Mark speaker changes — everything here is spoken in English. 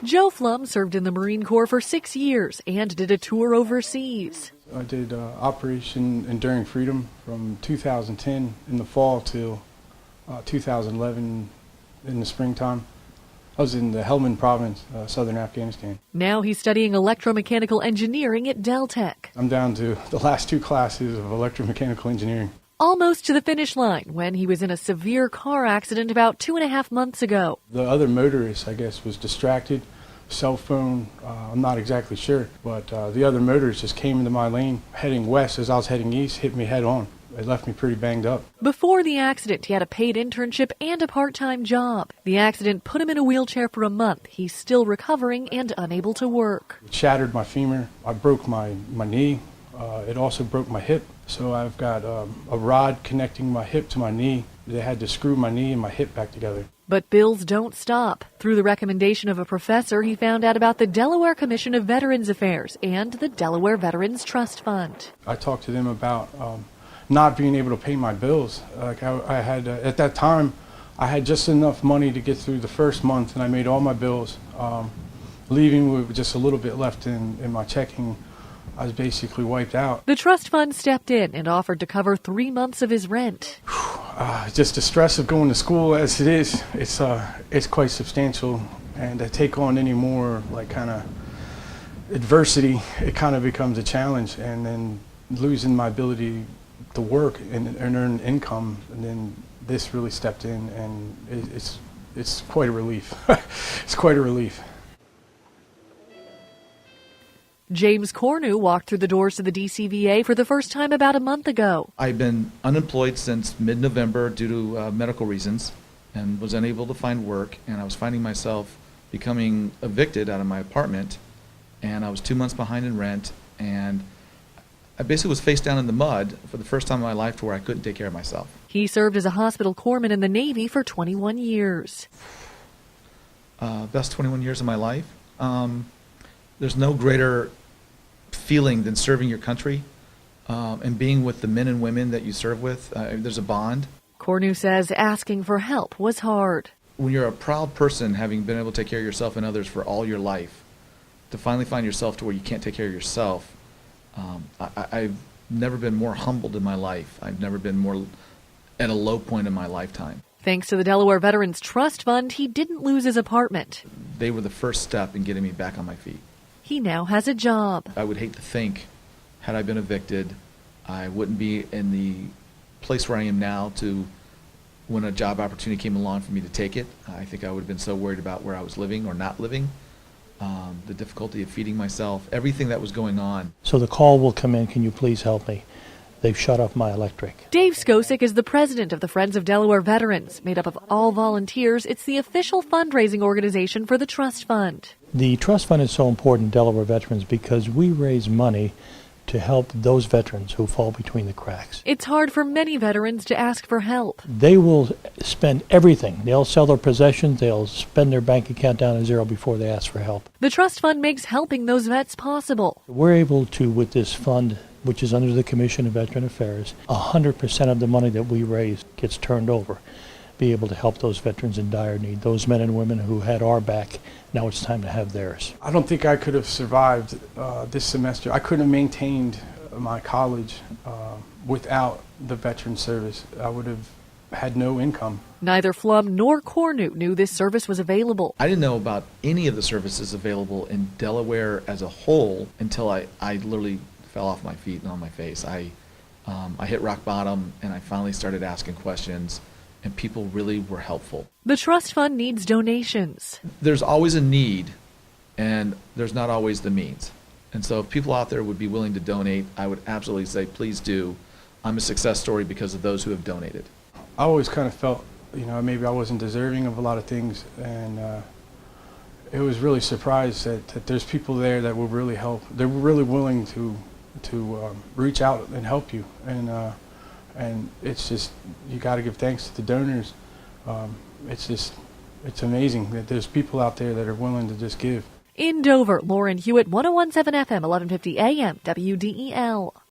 Speaker 1: Joe Flum served in the Marine Corps for 6 years and did a tour overseas.
Speaker 2: I did Operation Enduring Freedom from 2010 in the fall till 2011 in the springtime. I was in the Helmand province, southern Afghanistan.
Speaker 1: Now he's studying electromechanical engineering at Deltech.
Speaker 2: I'm down to the last 2 classes of electromechanical engineering.
Speaker 1: Almost to the finish line when he was in a severe car accident about 2.5 months ago.
Speaker 2: The other motorist, I guess, was distracted. Cell phone, I'm not exactly sure, but the other motorist just came into my lane heading west as I was heading east, hit me head on. It left me pretty banged up.
Speaker 1: Before the accident, he had a paid internship and a part-time job. The accident put him in a wheelchair for a month. He's still recovering and unable to work.
Speaker 2: It shattered my femur. I broke my knee. It also broke my hip. So I've got a rod connecting my hip to my knee. They had to screw my knee and my hip back together.
Speaker 1: But bills don't stop. Through the recommendation of a professor, he found out about the Delaware Commission of Veterans Affairs and the Delaware Veterans Trust Fund.
Speaker 2: I talked to them about not being able to pay my bills. Like I had at that time, I had just enough money to get through the first month, and I made all my bills. Leaving with just a little bit left in my checking, I was basically wiped out.
Speaker 1: The trust fund stepped in and offered to cover 3 months of his rent.
Speaker 2: Just the stress of going to school as it is, it's quite substantial, and to take on any more like kind of adversity, it kind of becomes a challenge, and then losing my ability to work and earn income, and then this really stepped in, and it's quite a relief. It's quite a relief.
Speaker 1: James Cornu walked through the doors of the DCVA for the first time about a month ago.
Speaker 3: I've been unemployed since mid-November due to medical reasons and was unable to find work, and I was finding myself becoming evicted out of my apartment, and I was 2 months behind in rent, and I basically was face down in the mud for the first time in my life to where I couldn't take care of myself.
Speaker 1: He served as a hospital corpsman in the Navy for 21 years.
Speaker 3: Best 21 years of my life. There's no greater feeling than serving your country and being with the men and women that you serve with. There's a bond.
Speaker 1: Cornu says asking for help was hard.
Speaker 3: When you're a proud person, having been able to take care of yourself and others for all your life, to finally find yourself to where you can't take care of yourself, I've never been more humbled in my life. I've never been more at a low point in my lifetime.
Speaker 1: Thanks to the Delaware Veterans Trust Fund, he didn't lose his apartment.
Speaker 3: They were the first step in getting me back on my feet.
Speaker 1: He now has a job.
Speaker 3: I would hate to think, had I been evicted, I wouldn't be in the place where I am now to when a job opportunity came along for me to take it. I think I would have been so worried about where I was living or not living, the difficulty of feeding myself, everything that was going on.
Speaker 4: So the call will come in, can you please help me? They've shut off my electric.
Speaker 1: Dave Skosic is the president of the Friends of Delaware Veterans. Made up of all volunteers, it's the official fundraising organization for the Trust Fund.
Speaker 4: The Trust Fund is so important, Delaware Veterans, because we raise money to help those veterans who fall between the cracks.
Speaker 1: It's hard for many veterans to ask for help.
Speaker 4: They will spend everything. They'll sell their possessions, they'll spend their bank account down to zero before they ask for help.
Speaker 1: The Trust Fund makes helping those vets possible.
Speaker 4: We're able to, with this fund, which is under the Commission of Veteran Affairs, 100% of the money that we raise gets turned over, be able to help those veterans in dire need, those men and women who had our back. Now it's time to have theirs.
Speaker 2: I don't think I could have survived this semester. I couldn't have maintained my college without the veteran service. I would have had no income.
Speaker 1: Neither Flum nor Cornu knew this service was available.
Speaker 3: I didn't know about any of the services available in Delaware as a whole until I literally fell off my feet and on my face. I hit rock bottom, and I finally started asking questions, and people really were helpful.
Speaker 1: The Trust Fund needs donations.
Speaker 3: There's always a need, and there's not always the means. And so if people out there would be willing to donate, I would absolutely say, please do. I'm a success story because of those who have donated.
Speaker 2: I always kind of felt, maybe I wasn't deserving of a lot of things, and it was really surprised that there's people there that will really help. They're really willing to reach out and help you, and it's just, you got to give thanks to the donors. It's amazing that there's people out there that are willing to just give.
Speaker 1: In Dover, Lauren Hewitt, 101.7 FM, 1150 AM, WDEL.